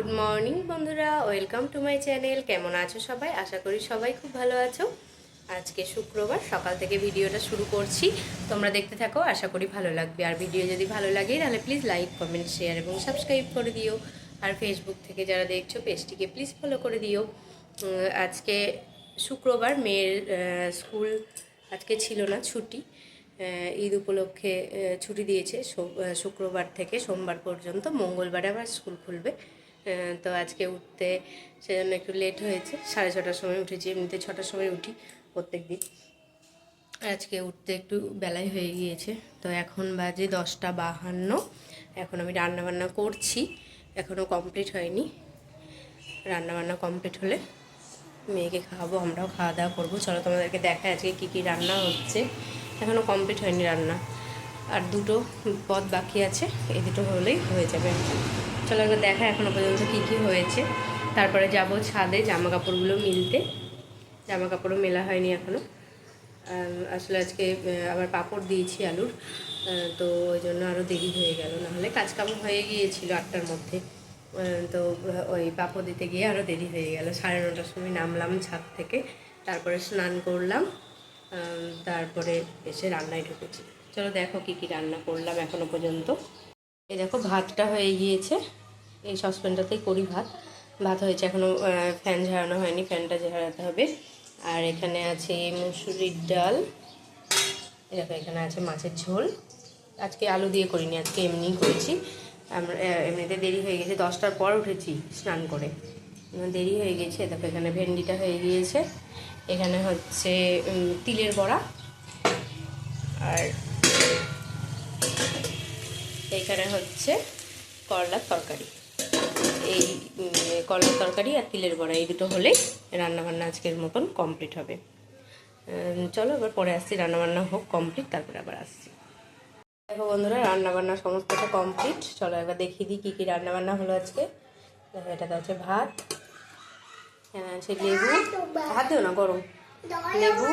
Good morning বন্ধুরা, welcome to my channel. কেমন আছো সবাই? আশা করি সবাই খুব ভালো আছো। আজকে শুক্রবার সকাল থেকে ভিডিওটা শুরু করছি, তোমরা দেখতে থাকো, আশা করি ভালো লাগবে। আর ভিডিও যদি ভালো লাগে তাহলে প্লিজ লাইক, কমেন্ট, শেয়ার এবং সাবস্ক্রাইব করে দিও। আর ফেসবুক থেকে যারা দেখছো পেজটিকে প্লিজ ফলো করে দিও। আজকে শুক্রবার, মেয়ের স্কুল আজকে ছিল না, ছুটি। ঈদ উপলক্ষে ছুটি দিয়েছে শুক্রবার থেকে সোমবার পর্যন্ত, মঙ্গলবারে আবার স্কুল খুলবে। তো আজকে উঠতে সেজন্য একটু লেট হয়েছে, 6:30টার সময় উঠেছি। এমনিতে 6টার সময় উঠি প্রত্যেক দিন, আজকে উঠতে একটু বেলায় হয়ে গিয়েছে। তো এখন বাজে 10:52। এখন আমি রান্নাবান্না করছি, এখনও কমপ্লিট হয়নি। রান্নাবান্না কমপ্লিট হলে মেয়েকে খাওয়াবো, আমরাও খাওয়া দাওয়া করবো। চলো তোমাদেরকে দেখায় আজকে কী কী রান্না হচ্ছে। এখনও কমপ্লিট হয়নি রান্না, আর দুটো পদ বাকি আছে, এই দুটো হলেই হয়ে যাবে। চলো একবার দেখা এখনও পর্যন্ত কী কী হয়েছে। তারপরে যাব ছাদে জামা কাপড়গুলো মিলতে, জামা কাপড়ও মেলা হয়নি এখনও। আসলে আজকে আবার পাঁপড় দিয়েছি আলুর, তো ওই জন্য আরও দেরি হয়ে গেল, নাহলে কাজকাম হয়ে গিয়েছিল 8টার মধ্যে। তো ওই পাঁপড় দিতে গিয়ে আরও দেরি হয়ে গেল। 9:30টার সময় নামলাম ছাদ থেকে, তারপরে স্নান করলাম, তারপরে এসে রান্নায় ঢুকেছি। চলো দেখো কী কী রান্না করলাম এখনও পর্যন্ত। এই দেখো ভাতটা হয়ে গিয়েছে, এই সসপ্যানটাতেই করি ভাত। ভাত হয়েছে, এখনও ফ্যান ঝাড়ানো হয়নি, ফ্যানটা ঝাড়াতে হবে। আর এখানে আছে মুসুরির ডাল, দেখো এখানে আছে মাছের ঝোল। আজকে আলু দিয়ে করিনি, আজকে এমনিই করেছি। আমরা এমনিতে দেরি হয়ে গেছে, 10টার পর উঠেছি স্নান করে, দেরি হয়ে গেছে। দেখো এখানে ভেন্ডিটা হয়ে গিয়েছে, এখানে হচ্ছে তিলের বড়া, আর এইখানে হচ্ছে করলার তরকারি। এই করলার তরকারি আর তিলের বড়া, এই দুটো হলেই রান্নাবান্না আজকের মতন কমপ্লিট হবে। চলো এবার পরে আসছি, রান্নাবান্না হোক কমপ্লিট, তারপরে আবার আসছি। দেখো বন্ধুরা, রান্নাবান্না সমস্তটা কমপ্লিট। চলো একবার দেখিয়ে দিই কী কী রান্নাবান্না হলো আজকে। দেখো এটাতে আছে ভাত, এখানে আছে লেবু, হাত দিও না গরম, লেবু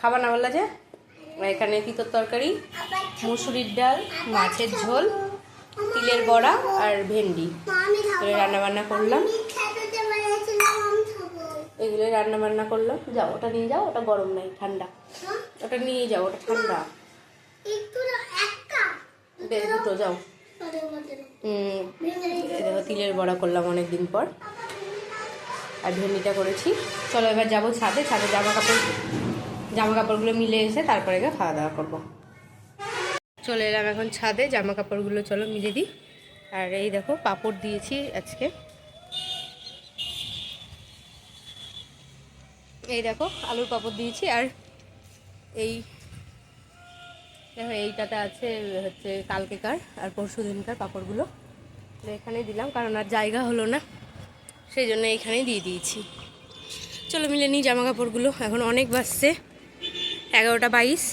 খাবার না বললা যে। এখানে তিতর তরকারি, মুসুরির ডাল, মাছের ঝোল, তিলের বড়া আর ভেন্ডি, রান্নাবান্না করলাম। এগুলো রান্নাবান্না করলাম। যাও ওটা নিয়ে যাও, ওটা গরম নাই, ঠান্ডা। ওটা নিয়ে যাও, ওটা ঠান্ডা। বেশ দুটো যাও। দেখো তিলের বড়া করলাম অনেক দিন পর, আর ভেন্ডিটা করেছি। চলো এবার যাবো ছাদে, ছাদে জামা কাপড়গুলো মিলে এসে তারপরে খাওয়া দাওয়া করবো। চলে এলাম এখন ছাদে, জামা কাপড়গুলো চলো মিলে দিই। আর এই দেখো পাঁপড় দিয়েছি আজকে, এই দেখো আলুর পাঁপড় দিয়েছি। আর এই দেখো এইটাতে আছে হচ্ছে কালকেকার আর পরশু দিনকার পাঁপড়গুলো, এখানেই দিলাম, কারণ আর জায়গা হলো না, সেই জন্য এইখানেই দিয়ে দিয়েছি। চলো মিলে নিই জামা কাপড়গুলো। এখন অনেক বাজছে, 11:22,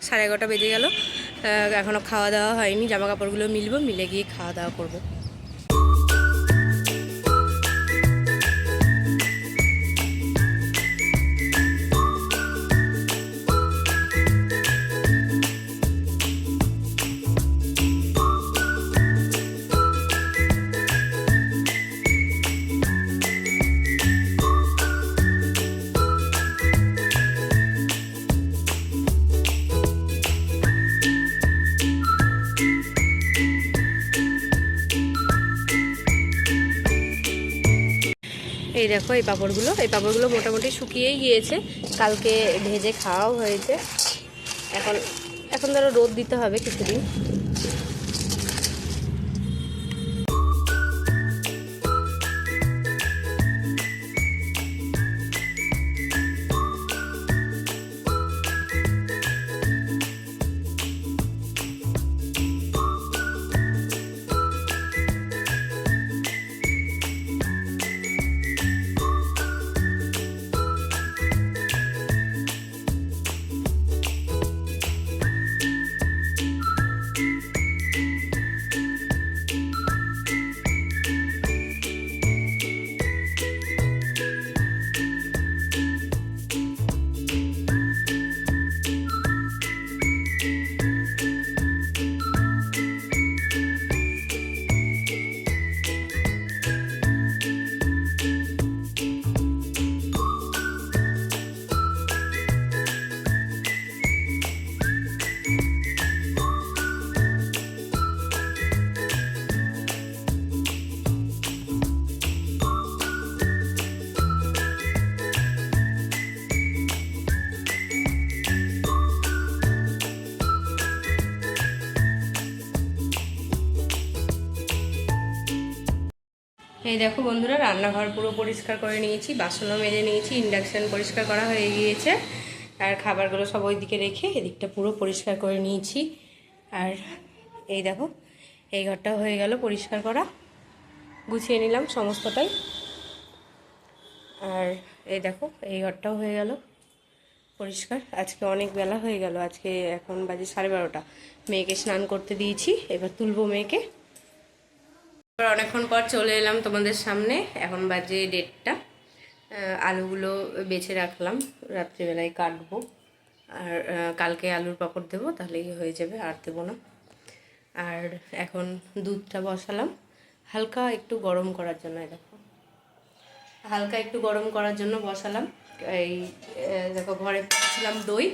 11:30 বেজে গেল, এখনও খাওয়া দাওয়া হয়নি। জামা কাপড়গুলো মিলবো, মিলে গিয়ে খাওয়া দাওয়া করবো। এই দেখো এই পাঁপড়গুলো মোটামুটি শুকিয়েই গিয়েছে, কালকে ভেজে খাওয়াও হয়েছে। এখন ধরো রোদ দিতে হবে কিছুদিন। এই দেখো বন্ধুরা, রান্নাঘর পুরো পরিষ্কার করে নিয়েছি, বাসনও মেজে নিয়েছি, ইন্ডাকশান পরিষ্কার করা হয়ে গিয়েছে, আর খাবারগুলো সব ওইদিকে রেখে এদিকটা পুরো পরিষ্কার করে নিয়েছি। আর এই দেখো, এই ঘরটাও হয়ে গেল পরিষ্কার করা, গুছিয়ে নিলাম সমস্তটাই। আর এই দেখো, এই ঘরটাও হয়ে গেল পরিষ্কার। আজকে অনেক বেলা হয়ে গেল, আজকে এখন বাজে 12:30। মেয়েকে স্নান করতে দিয়েছি, এবার তুলবো মেয়েকে। এবার অনেকক্ষণ পর চলে এলাম তোমাদের সামনে, এখন বাজে 1:30। আলুগুলো বেছে রাখলাম, রাত্রিবেলায় কাটবো। আর কালকে আলুর পাঁপড় দেবো, তাহলেই হয়ে যাবে, আর দেবো না। আর এখন দুধটা বসালাম হালকা একটু গরম করার জন্য। দেখো, হালকা একটু গরম করার জন্য বসালাম। এই দেখো, ঘরে ছিলাম দই,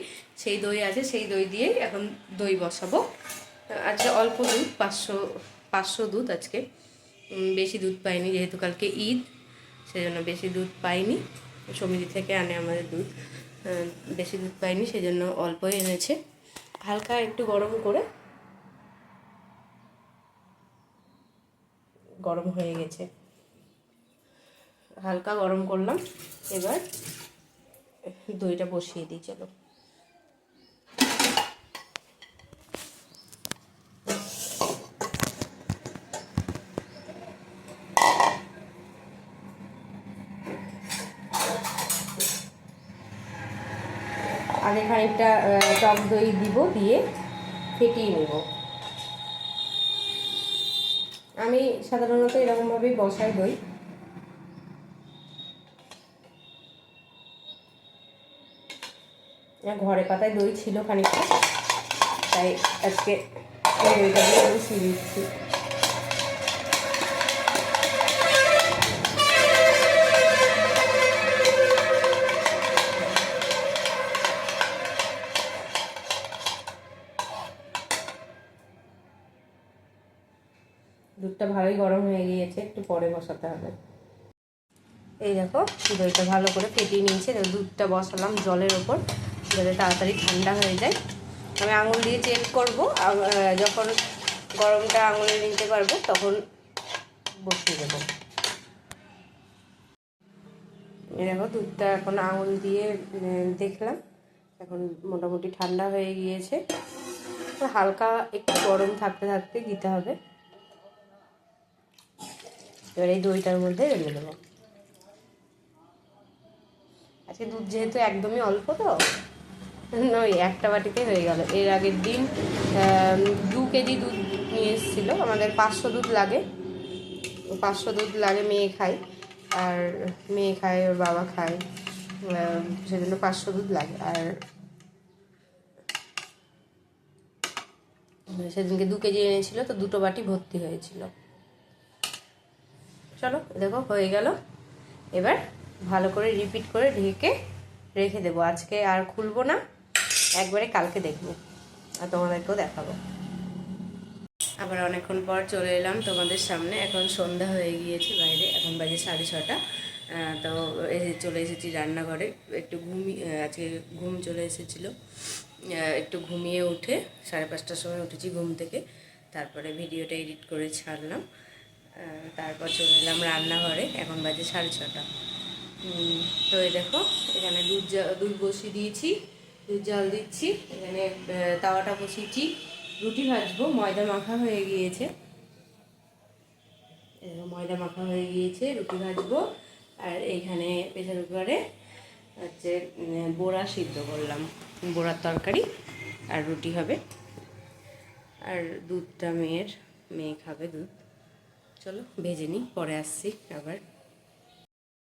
সেই দই আছে, সেই দই দিয়েই এখন দই বসাবো। আজকে অল্প দুধ, 500 দুধ আজকে, বেশি দুধ পাইনি, যেহেতু কালকে ঈদ, সেজন্য বেশি দুধ পাইনি। সমিতি থেকে আনে আমাদের দুধ, বেশি দুধ পাইনি, সেজন্য অল্পই এনেছে। হালকা একটু গরম করে, গরম হয়ে গেছে, হালকা গরম করলাম। এবার দইটা বসিয়ে দিই, চলো। আগে খানিকটা টক দই দিব, দিয়ে ফেটিয়ে নেব। আমি সাধারণত এরকমভাবেই বসাই দই। ঘরে পাতায় দই ছিল খানিকটা, তাই আজকে দইটা দিয়ে বসিয়ে দিচ্ছি। দুধটা ভালোই গরম হয়ে গিয়েছে, একটু পরে বসাতে হবে। এই দেখো, দইটা ভালো করে ফেটিয়ে নিয়েছে। দুধটা বসালাম জলের ওপর, যাতে তাড়াতাড়ি ঠান্ডা হয়ে যায়। আমি আঙুল দিয়ে চেক করব, যখন গরমটা আঙুলে নিতে পারবো তখন বসিয়ে দেবো। এই দেখো, দুধটা এখন আঙুল দিয়ে দেখলাম, এখন মোটামুটি ঠান্ডা হয়ে গিয়েছে। হালকা একটু গরম থাকতে থাকতে দিতে হবে। এবার এই দইটার মধ্যে ঢেলে দেবো। আজকে দুধ যেহেতু একদমই অল্প, তো ওই একটা বাটিতে হয়ে গেল। এর আগের দিন 2 কেজি দুধ নিয়ে এসেছিল। আমাদের 500 দুধ লাগে, 500 দুধ লাগে, মেয়ে খায়, আর মেয়ে খায়, ওর বাবা খায়, সেজন্য 500 দুধ লাগে। আর সেদিনকে 2 কেজি এনেছিল, তো 2টো বাটি ভর্তি হয়েছিল। চলো, দেখো হয়ে গেল। এবার ভালো করে রিপিট করে ঢেকে রেখে দেবো। আজকে আর খুলবো না, একবারে কালকে দেখবো আর তোমাদেরকেও দেখাবো। আবার অনেকক্ষণ পর চলে এলাম তোমাদের সামনে। এখন সন্ধ্যা হয়ে গিয়েছে বাইরে, এখন বাজে 6:30। তো চলে এসেছি রান্নাঘরে। একটু আজকে ঘুম চলে এসেছিলো, একটু ঘুমিয়ে উঠে 5:30টার সময় উঠেছি ঘুম থেকে। তারপরে ভিডিওটা এডিট করে ছাড়লাম, তারপর চলে এলাম রান্নাঘরে। এখন বাজে 6:30। তো এই দেখো, এখানে দুধ বসিয়ে দিয়েছি, দুধ জাল দিচ্ছি। এখানে তাওয়াটা বসিয়েছি, রুটি ভাজবো। ময়দা মাখা হয়ে গিয়েছে, ময়দা মাখা হয়ে গিয়েছে, রুটি ভাজবো। আর এইখানে প্রেসার কুকারে হচ্ছে বড়া সিদ্ধ করলাম, বড়ার তরকারি আর রুটি হবে। আর দুধটা মেয়ে খাবে দুধ। চলো ভেজে নিই, পরে আসছি আবার।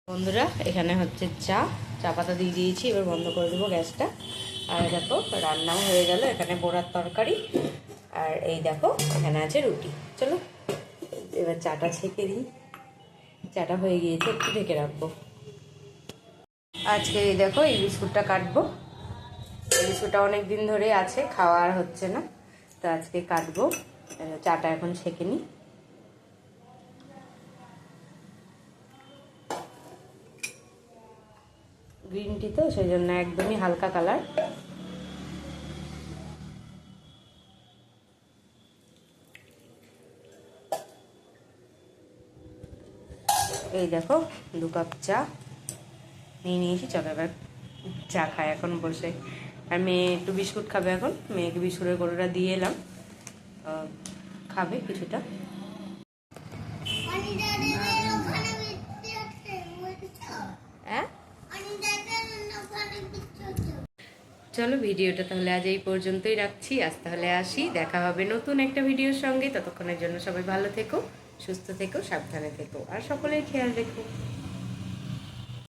বন্ধুরা, এখানে হচ্ছে চা পাতা দিয়ে দিয়েছি, এবার বন্ধ করে দেবো গ্যাসটা। আর দেখো, রান্নাও হয়ে গেল। এখানে বড়ার তরকারি, আর এই দেখো এখানে আছে রুটি। চলো এবার চাটা ছেঁকে দিই। চাটা হয়ে গিয়েছে, একটু ঢেকে রাখবো। আজকে এই দেখো, এই বিস্কুটটা কাটবো। এই বিস্কুটটা অনেক দিন ধরে আছে, খাওয়া আর হচ্ছে না, তো আজকে কাটবো। চাটা এখন ছেঁকে নিই। গ্রিন টি তো, সেই জন্য একদমই হালকা কালার। এই দেখো 2 কাপ চা নিয়ে নিয়েছি। চলো এবার চা খায় এখন বসে। আর মেয়ে একটু বিস্কুট খাবে এখন, মেয়েকে বিস্কুটের গোটাটা দিয়ে এলাম, খাবে কিছুটা। চলো ভিডিওটা তাহলে আজ এই পর্যন্তই রাখছি। আজ তাহলে আসি, দেখা হবে নতুন একটা ভিডিওর সঙ্গে। ততক্ষণের জন্য সবাই ভালো থেকো, সুস্থ থেকো, সাবধানে থেকো আর সকলের খেয়াল রেখো।